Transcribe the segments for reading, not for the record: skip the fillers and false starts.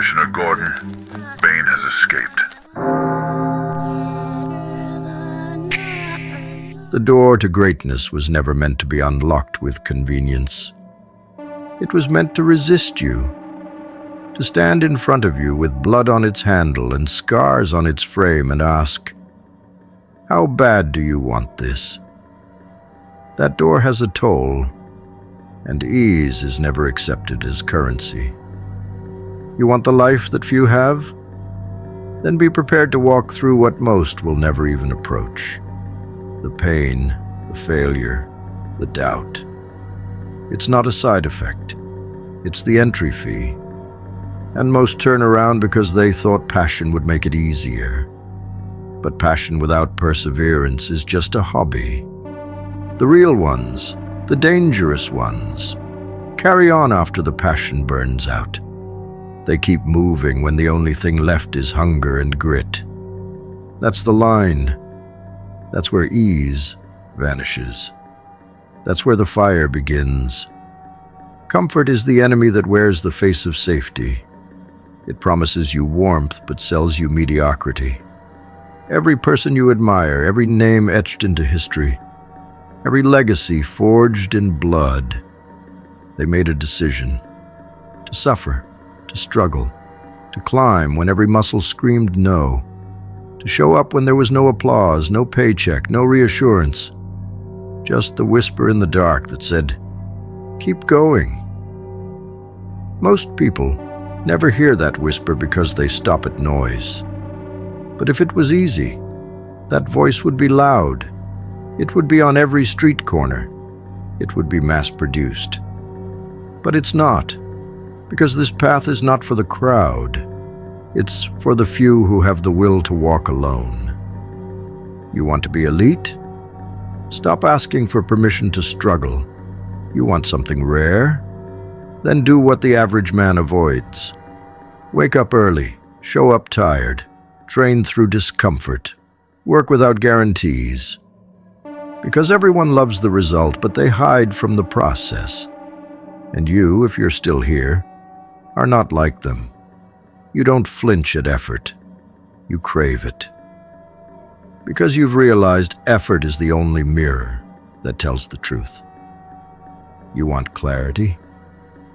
Commissioner Gordon. Bane has escaped. The door to greatness was never meant to be unlocked with convenience. It was meant to resist you, to stand in front of you with blood on its handle and scars on its frame and ask, "How bad do you want this?" That door has a toll, and ease is never accepted as currency. You want the life that few have? Then be prepared to walk through what most will never even approach. The pain, the failure, the doubt. It's not a side effect. It's the entry fee. And most turn around because they thought passion would make it easier. But passion without perseverance is just a hobby. The real ones, the dangerous ones, carry on after the passion burns out. They keep moving when the only thing left is hunger and grit. That's the line. That's where ease vanishes. That's where the fire begins. Comfort is the enemy that wears the face of safety. It promises you warmth but sells you mediocrity. Every person you admire, every name etched into history, every legacy forged in blood, they made a decision to suffer, to struggle, to climb when every muscle screamed no, to show up when there was no applause, no paycheck, no reassurance, just the whisper in the dark that said, "Keep going." Most people never hear that whisper because they stop at noise. But if it was easy, that voice would be loud. It would be on every street corner. It would be mass-produced. But it's not, because this path is not for the crowd. It's for the few who have the will to walk alone. You want to be elite? Stop asking for permission to struggle. You want something rare? Then do what the average man avoids. Wake up early, show up tired, train through discomfort, work without guarantees. Because everyone loves the result, but they hide from the process. And you, if you're still here, are not like them. You don't flinch at effort. You crave it. Because you've realized effort is the only mirror that tells the truth. You want clarity?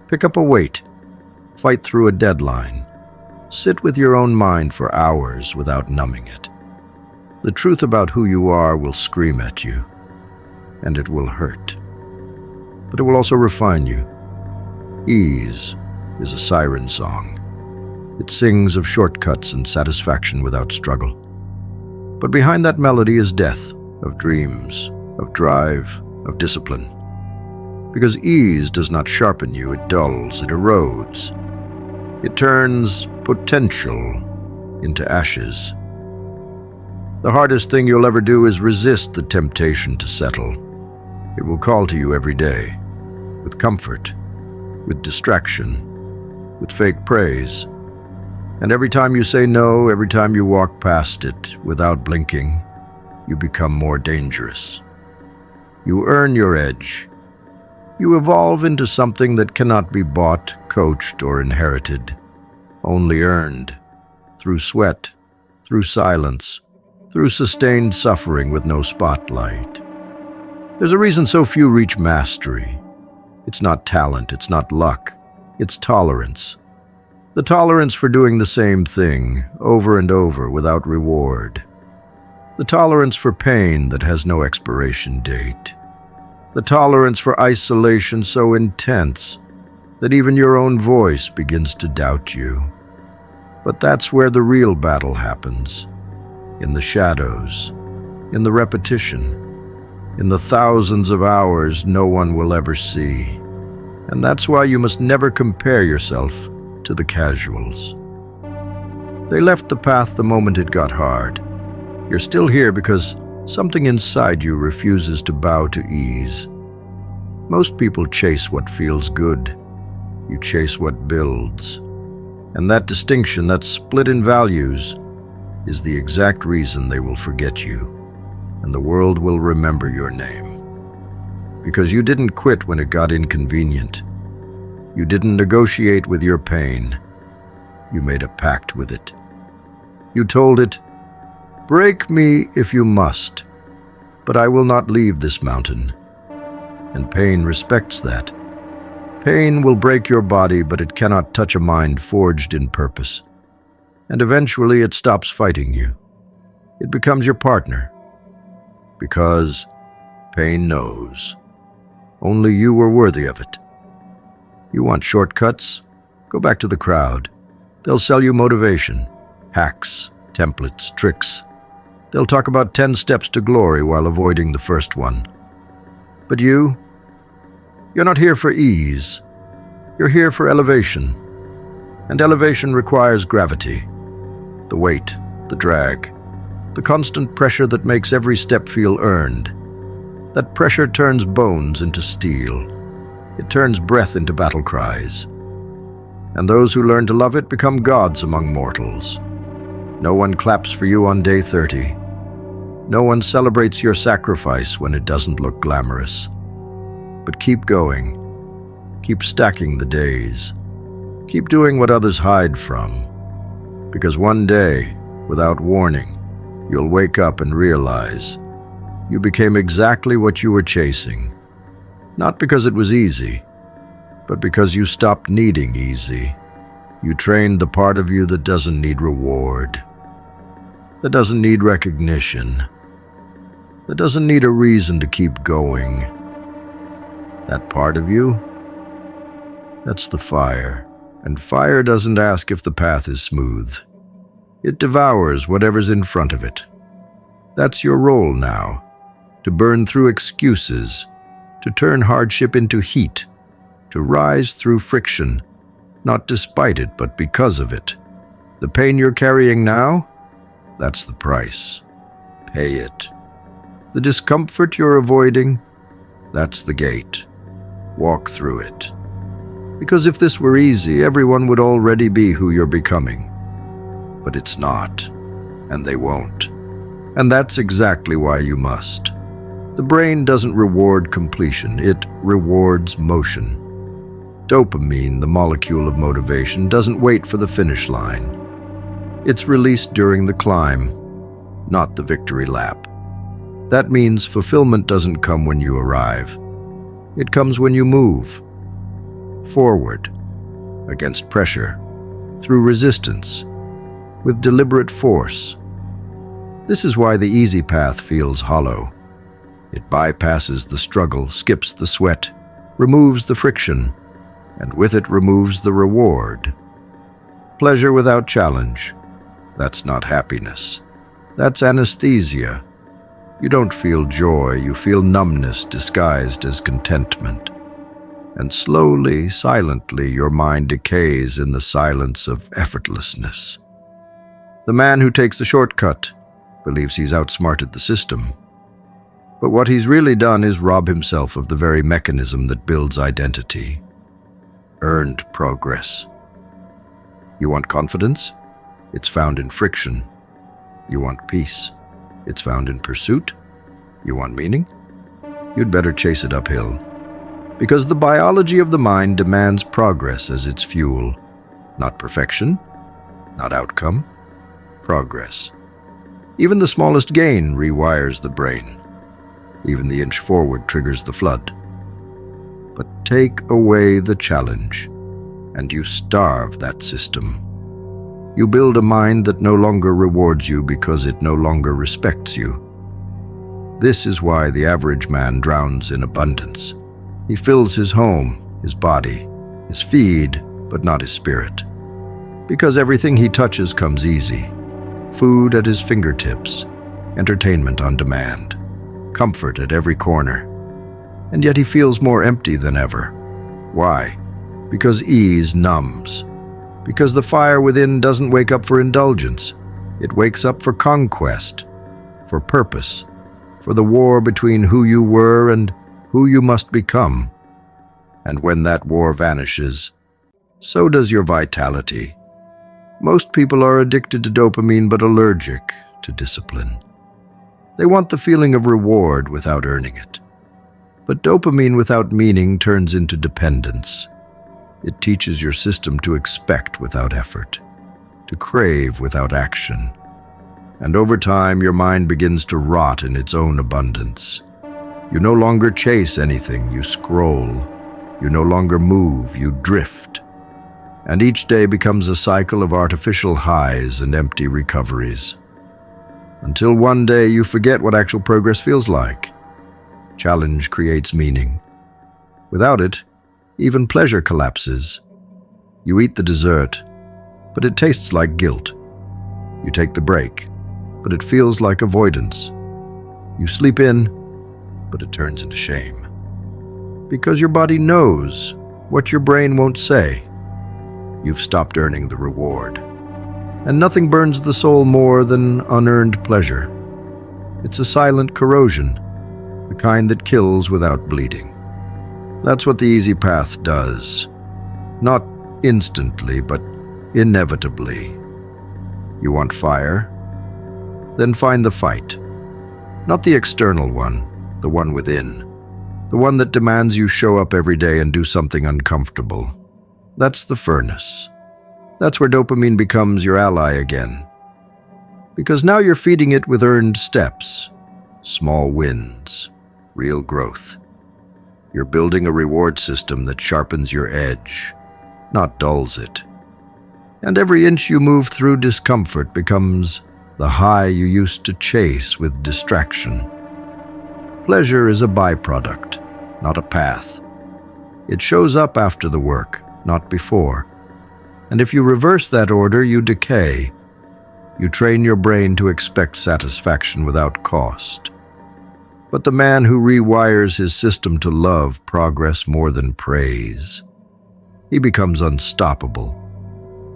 Pick up a weight. Fight through a deadline. Sit with your own mind for hours without numbing it. The truth about who you are will scream at you, and it will hurt. But it will also refine you. Ease is a siren song. It sings of shortcuts and satisfaction without struggle. But behind that melody is death of dreams, of drive, of discipline. Because ease does not sharpen you, it dulls, it erodes. It turns potential into ashes. The hardest thing you'll ever do is resist the temptation to settle. It will call to you every day, with comfort, with distraction, with fake praise. And every time you say no, every time you walk past it without blinking, you become more dangerous. You earn your edge. You evolve into something that cannot be bought, coached, or inherited, only earned, through sweat, through silence, through sustained suffering with no spotlight. There's a reason so few reach mastery. It's not talent, it's not luck, it's tolerance. The tolerance for doing the same thing over and over without reward. The tolerance for pain that has no expiration date. The tolerance for isolation so intense that even your own voice begins to doubt you. But that's where the real battle happens. In the shadows, in the repetition, in the thousands of hours no one will ever see. And that's why you must never compare yourself to the casuals. They left the path the moment it got hard. You're still here because something inside you refuses to bow to ease. Most people chase what feels good. You chase what builds. And that distinction, that split in values, is the exact reason they will forget you, and the world will remember your name. Because you didn't quit when it got inconvenient. You didn't negotiate with your pain. You made a pact with it. You told it, "Break me if you must, but I will not leave this mountain." And pain respects that. Pain will break your body, but it cannot touch a mind forged in purpose. And eventually it stops fighting you. It becomes your partner. Because pain knows only you were worthy of it. You want shortcuts? Go back to the crowd. They'll sell you motivation, hacks, templates, tricks. They'll talk about 10 steps to glory while avoiding the first one. But you're not here for ease. You're here for elevation. And elevation requires gravity. The weight, the drag, the constant pressure that makes every step feel earned. That pressure turns bones into steel. It turns breath into battle cries. And those who learn to love it become gods among mortals. No one claps for you on day 30. No one celebrates your sacrifice when it doesn't look glamorous. But keep going. Keep stacking the days. Keep doing what others hide from. Because one day, without warning, you'll wake up and realize you became exactly what you were chasing. Not because it was easy, but because you stopped needing easy. You trained the part of you that doesn't need reward, that doesn't need recognition, that doesn't need a reason to keep going. That part of you, that's the fire. And fire doesn't ask if the path is smooth. It devours whatever's in front of it. That's your role now, to burn through excuses, to turn hardship into heat, to rise through friction, not despite it, but because of it. The pain you're carrying now, that's the price. Pay it. The discomfort you're avoiding, that's the gate. Walk through it. Because if this were easy, everyone would already be who you're becoming. But it's not, and they won't. And that's exactly why you must. The brain doesn't reward completion, it rewards motion. Dopamine, the molecule of motivation, doesn't wait for the finish line. It's released during the climb, not the victory lap. That means fulfillment doesn't come when you arrive. It comes when you move. Forward, against pressure, through resistance, with deliberate force. This is why the easy path feels hollow. It bypasses the struggle, skips the sweat, removes the friction, and with it removes the reward. Pleasure without challenge, that's not happiness. That's anesthesia. You don't feel joy, you feel numbness disguised as contentment. And slowly, silently, your mind decays in the silence of effortlessness. The man who takes the shortcut believes he's outsmarted the system. But what he's really done is rob himself of the very mechanism that builds identity. Earned progress. You want confidence? It's found in friction. You want peace? It's found in pursuit. You want meaning? You'd better chase it uphill. Because the biology of the mind demands progress as its fuel. Not perfection, not outcome, progress. Even the smallest gain rewires the brain. Even the inch forward triggers the flood. But take away the challenge, and you starve that system. You build a mind that no longer rewards you because it no longer respects you. This is why the average man drowns in abundance. He fills his home, his body, his feed, but not his spirit. Because everything he touches comes easy. Food at his fingertips, entertainment on demand, comfort at every corner. And yet he feels more empty than ever. Why? Because ease numbs. Because the fire within doesn't wake up for indulgence. It wakes up for conquest, for purpose, for the war between who you were and who you must become. And when that war vanishes, so does your vitality. Most people are addicted to dopamine but allergic to discipline. They want the feeling of reward without earning it. But dopamine without meaning turns into dependence. It teaches your system to expect without effort. to crave without action. And over time, your mind begins to rot in its own abundance. You no longer chase anything, you scroll. You no longer move, you drift. And each day becomes a cycle of artificial highs and empty recoveries. Until one day you forget what actual progress feels like. Challenge creates meaning. Without it, even pleasure collapses. You eat the dessert, but it tastes like guilt. You take the break, but it feels like avoidance. You sleep in, but it turns into shame. Because your body knows what your brain won't say. You've stopped earning the reward. And nothing burns the soul more than unearned pleasure. It's a silent corrosion, the kind that kills without bleeding. That's what the easy path does. Not instantly, but inevitably. You want fire? Then find the fight. Not the external one, the one within. The one that demands you show up every day and do something uncomfortable. That's the furnace. That's where dopamine becomes your ally again. Because now you're feeding it with earned steps, small wins, real growth. You're building a reward system that sharpens your edge, not dulls it. And every inch you move through discomfort becomes the high you used to chase with distraction. Pleasure is a byproduct, not a path. It shows up after the work, not before. And if you reverse that order, you decay. You train your brain to expect satisfaction without cost. But the man who rewires his system to love progress more than praise, he becomes unstoppable.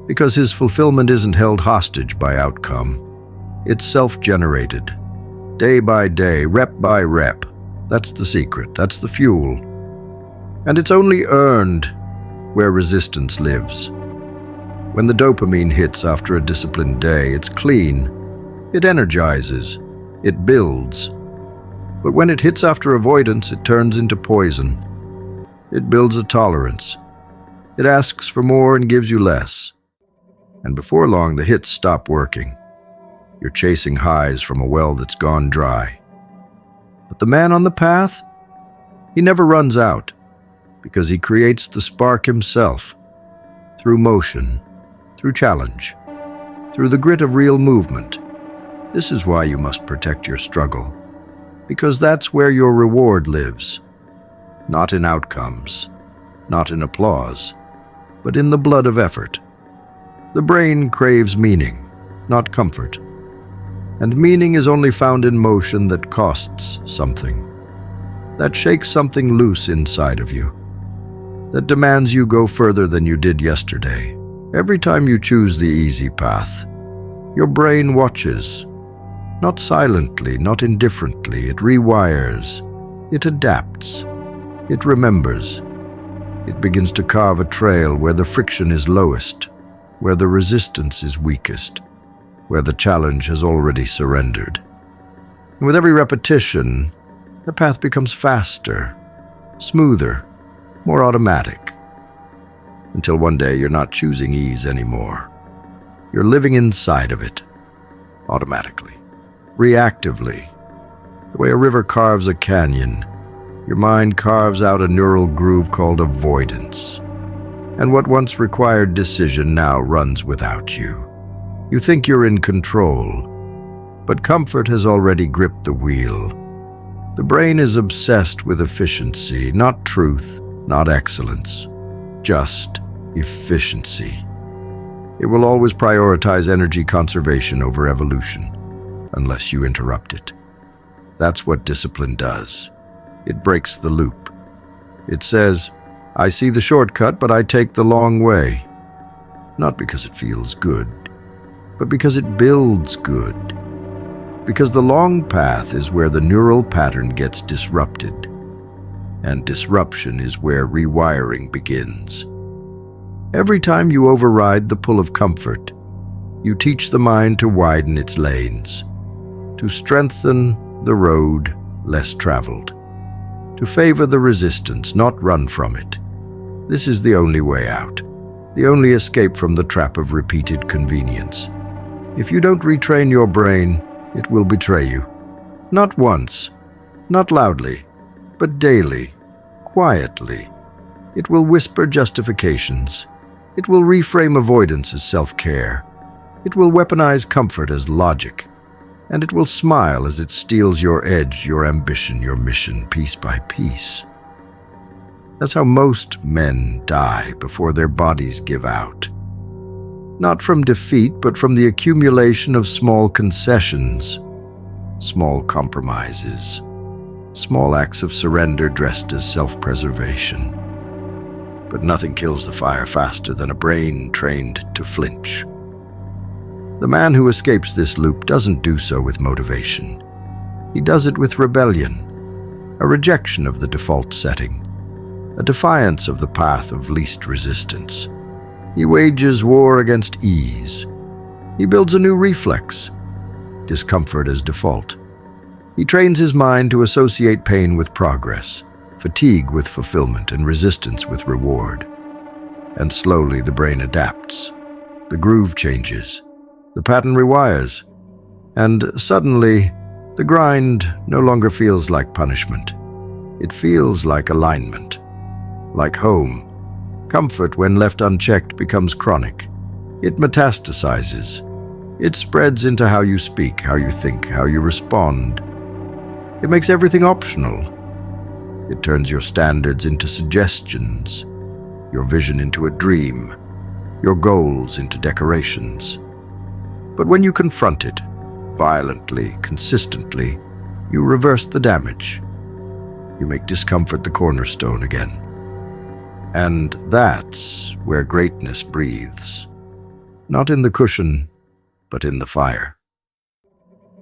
Because his fulfillment isn't held hostage by outcome. It's self-generated. Day by day, rep by rep. That's the secret. That's the fuel. And it's only earned where resistance lives. When the dopamine hits after a disciplined day, it's clean. It energizes. It builds. But when it hits after avoidance, it turns into poison. It builds a tolerance. It asks for more and gives you less. And before long, the hits stop working. You're chasing highs from a well that's gone dry. But the man on the path, he never runs out, because he creates the spark himself, through motion, through challenge, through the grit of real movement. This is why you must protect your struggle, because that's where your reward lives. Not in outcomes, not in applause, but in the blood of effort. The brain craves meaning, not comfort. And meaning is only found in motion that costs something, that shakes something loose inside of you, that demands you go further than you did yesterday. Every time you choose the easy path, your brain watches, not silently, not indifferently. It rewires, it adapts, it remembers. It begins to carve a trail where the friction is lowest, where the resistance is weakest, where the challenge has already surrendered. And with every repetition, the path becomes faster, smoother, more automatic. Until one day you're not choosing ease anymore. You're living inside of it, automatically, reactively. The way a river carves a canyon, your mind carves out a neural groove called avoidance. And what once required decision now runs without you. You think you're in control, but comfort has already gripped the wheel. The brain is obsessed with efficiency, not truth, not excellence, just efficiency. It will always prioritize energy conservation over evolution, unless you interrupt it. That's what discipline does. It breaks the loop. It says, I see the shortcut, but I take the long way. Not because it feels good, but because it builds good. Because the long path is where the neural pattern gets disrupted, and disruption is where rewiring begins. Every time you override the pull of comfort, you teach the mind to widen its lanes, to strengthen the road less traveled, to favor the resistance, not run from it. This is the only way out. the only escape from the trap of repeated convenience. If you don't retrain your brain, it will betray you. Not once, not loudly, but daily, quietly. It will whisper justifications. It will reframe avoidance as self-care. It will weaponize comfort as logic. And it will smile as it steals your edge, your ambition, your mission, piece by piece. That's how most men die before their bodies give out. Not from defeat, but from the accumulation of small concessions, small compromises, small acts of surrender dressed as self-preservation. But nothing kills the fire faster than a brain trained to flinch. The man who escapes this loop doesn't do so with motivation. He does it with rebellion, a rejection of the default setting, a defiance of the path of least resistance. He wages war against ease. He builds a new reflex, discomfort as default. He trains his mind to associate pain with progress, fatigue with fulfillment, and resistance with reward. And slowly the brain adapts. The groove changes. The pattern rewires. And suddenly, the grind no longer feels like punishment. It feels like alignment, like home. Comfort, when left unchecked, becomes chronic. It metastasizes. It spreads into how you speak, how you think, how you respond. It makes everything optional. It turns your standards into suggestions, your vision into a dream, your goals into decorations. But when you confront it, violently, consistently, you reverse the damage. You make discomfort the cornerstone again. And that's where greatness breathes. Not in the cushion, but in the fire.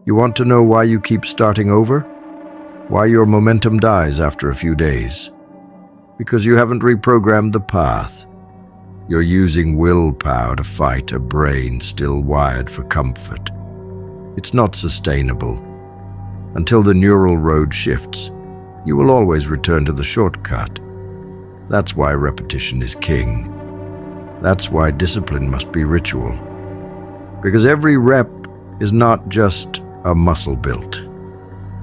You want to know why you keep starting over? Why your momentum dies after a few days? Because you haven't reprogrammed the path. You're using willpower to fight a brain still wired for comfort. It's not sustainable. Until the neural road shifts, you will always return to the shortcut. That's why repetition is king. That's why discipline must be ritual. Because every rep is not just a muscle built.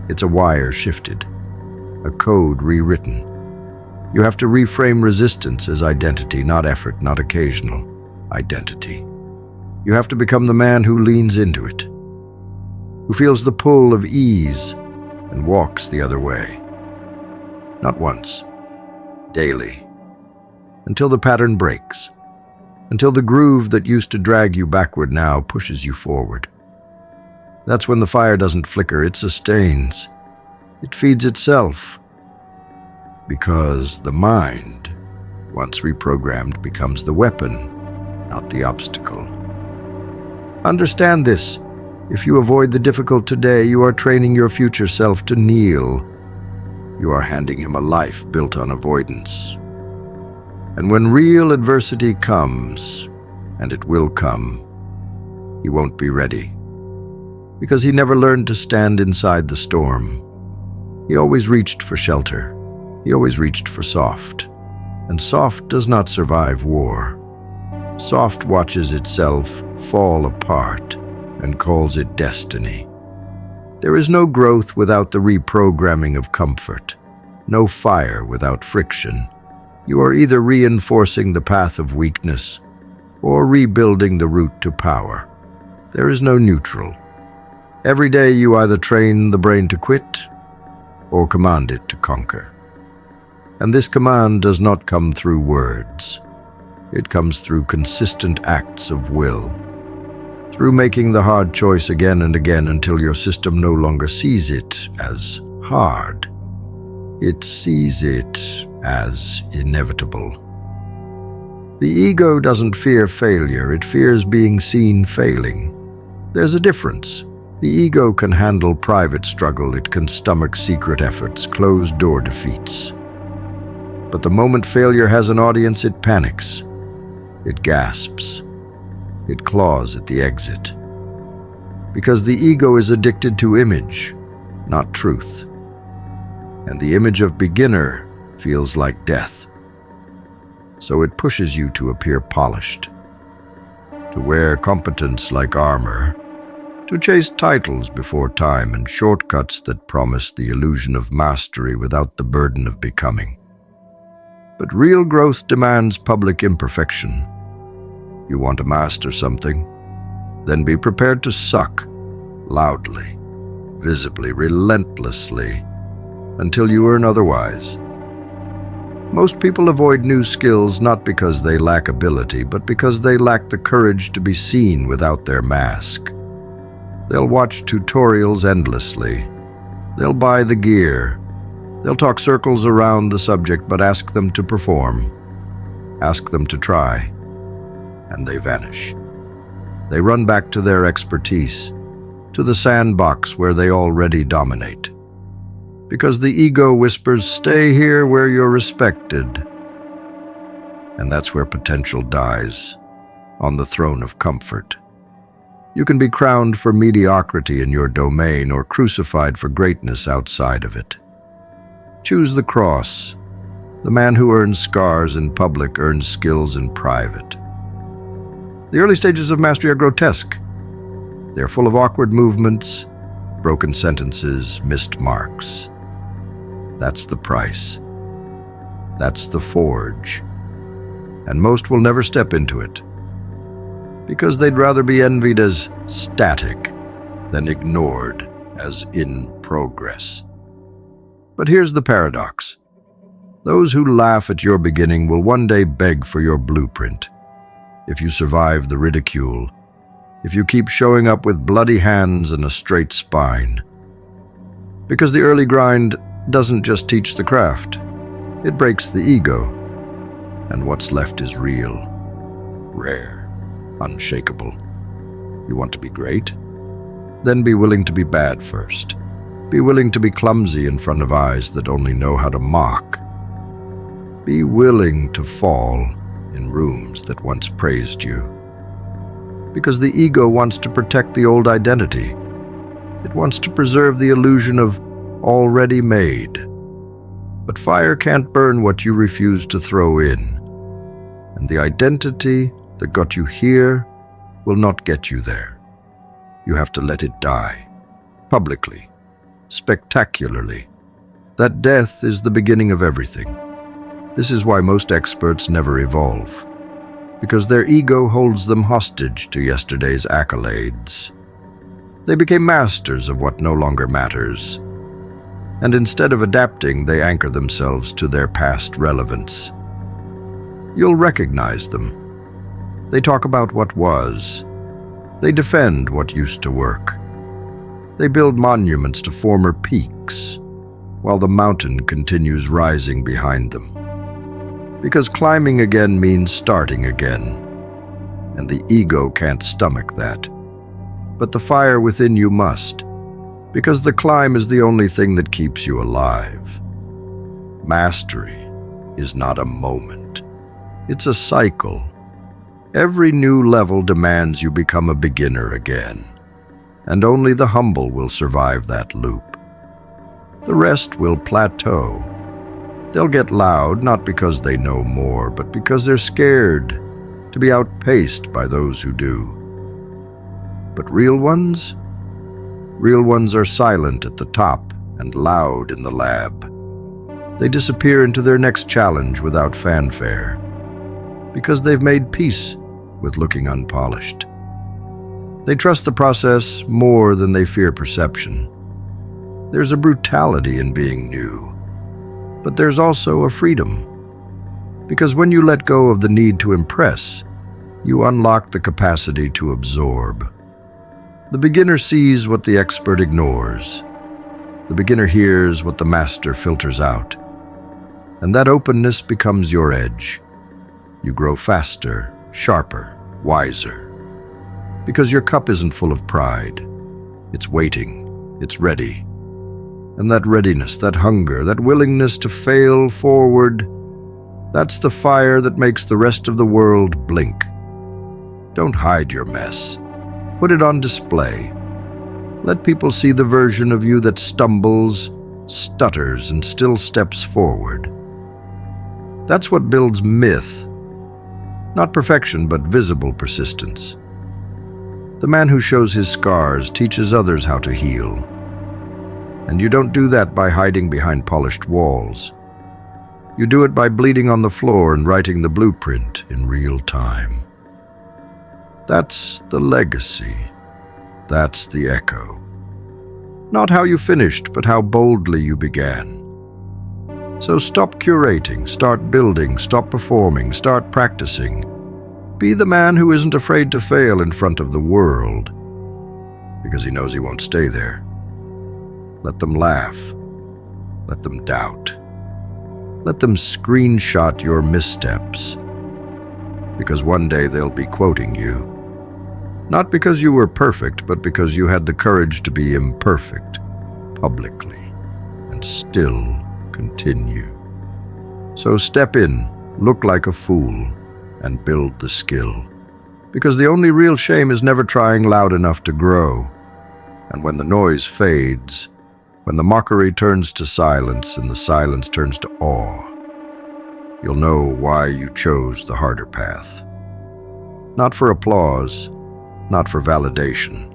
It's a wire shifted, a code rewritten. You have to reframe resistance as identity, not effort, not occasional. Identity. You have to become the man who leans into it, who feels the pull of ease and walks the other way. Not once, daily, until the pattern breaks, until the groove that used to drag you backward now pushes you forward. That's when the fire doesn't flicker, it sustains. It feeds itself. Because the mind, once reprogrammed, becomes the weapon, not the obstacle. Understand this. If you avoid the difficult today, you are training your future self to kneel. You are handing him a life built on avoidance. And when real adversity comes, and it will come, he won't be ready. Because he never learned to stand inside the storm. He always reached for shelter. He always reached for soft. And soft does not survive war. Soft watches itself fall apart and calls it destiny. There is no growth without the reprogramming of comfort, no fire without friction. You are either reinforcing the path of weakness or rebuilding the route to power. There is no neutral. Every day you either train the brain to quit or command it to conquer. And this command does not come through words. It comes through consistent acts of will, through making the hard choice again and again until your system no longer sees it as hard. It sees it as inevitable. The ego doesn't fear failure, it fears being seen failing. There's a difference. The ego can handle private struggle, it can stomach secret efforts, closed-door defeats. But the moment failure has an audience, it panics. It gasps. It claws at the exit. Because the ego is addicted to image, not truth. And the image of beginner feels like death. so it pushes you to appear polished, to wear competence like armor, to chase titles before time and shortcuts that promise the illusion of mastery without the burden of becoming. But real growth demands public imperfection. You want to master something? Then be prepared to suck, loudly, visibly, relentlessly, until you earn otherwise. Most people avoid new skills not because they lack ability, but because they lack the courage to be seen without their mask. They'll watch tutorials endlessly. They'll buy the gear. They'll talk circles around the subject, but ask them to perform. Ask them to try. And they vanish. They run back to their expertise, to the sandbox where they already dominate. Because the ego whispers, "Stay here where you're respected." And that's where potential dies, on the throne of comfort. You can be crowned for mediocrity in your domain or crucified for greatness outside of it. Choose the cross. The man who earns scars in public earns skills in private. The early stages of mastery are grotesque. They're full of awkward movements, broken sentences, missed marks. That's the price. That's the forge. And most will never step into it, because they'd rather be envied as static than ignored as in progress. But here's the paradox. Those who laugh at your beginning will one day beg for your blueprint. If you survive the ridicule, if you keep showing up with bloody hands and a straight spine. Because the early grind doesn't just teach the craft, it breaks the ego, and what's left is real, rare, unshakable. You want to be great? Then be willing to be bad first. Be willing to be clumsy in front of eyes that only know how to mock. Be willing to fall in rooms that once praised you. Because the ego wants to protect the old identity. It wants to preserve the illusion of already made. But fire can't burn what you refuse to throw in. And the identity that got you here will not get you there. You have to let it die. Publicly. Spectacularly. That death is the beginning of everything. This is why most experts never evolve. Because their ego holds them hostage to yesterday's accolades. They became masters of what no longer matters. And instead of adapting, they anchor themselves to their past relevance. You'll recognize them. They talk about what was. They defend what used to work. They build monuments to former peaks, while the mountain continues rising behind them. Because climbing again means starting again, and the ego can't stomach that. But the fire within you must, because the climb is the only thing that keeps you alive. Mastery is not a moment. It's a cycle. Every new level demands you become a beginner again, and only the humble will survive that loop. The rest will plateau. They'll get loud, not because they know more, but because they're scared to be outpaced by those who do. But real ones are silent at the top and loud in the lab. They disappear into their next challenge without fanfare, because they've made peace with looking unpolished. They trust the process more than they fear perception. There's a brutality in being new, but there's also a freedom. Because when you let go of the need to impress, you unlock the capacity to absorb. The beginner sees what the expert ignores. The beginner hears what the master filters out. And that openness becomes your edge. You grow faster, sharper, wiser. Because your cup isn't full of pride. It's waiting. It's ready. And that readiness, that hunger, that willingness to fail forward, that's the fire that makes the rest of the world blink. Don't hide your mess. Put it on display. Let people see the version of you that stumbles, stutters, and still steps forward. That's what builds myth Not perfection, but visible persistence. The man who shows his scars teaches others how to heal. And you don't do that by hiding behind polished walls. You do it by bleeding on the floor and writing the blueprint in real time. That's the legacy. That's the echo. Not how you finished, but how boldly you began. So stop curating, start building, stop performing, start practicing. Be the man who isn't afraid to fail in front of the world, because he knows he won't stay there. Let them laugh. Let them doubt. Let them screenshot your missteps, because one day they'll be quoting you. Not because you were perfect, but because you had the courage to be imperfect, publicly, and still continue. So step in, look like a fool, and build the skill. Because the only real shame is never trying loud enough to grow. And when the noise fades, when the mockery turns to silence and the silence turns to awe, you'll know why you chose the harder path. Not for applause, not for validation,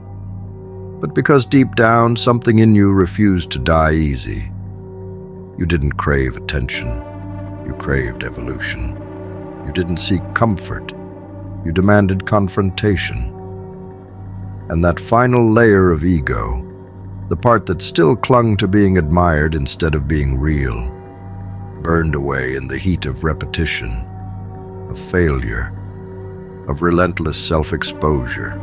but because deep down something in you refused to die easy. You didn't crave attention, you craved evolution. You didn't seek comfort, you demanded confrontation. And that final layer of ego, the part that still clung to being admired instead of being real, burned away in the heat of repetition, of failure, of relentless self-exposure.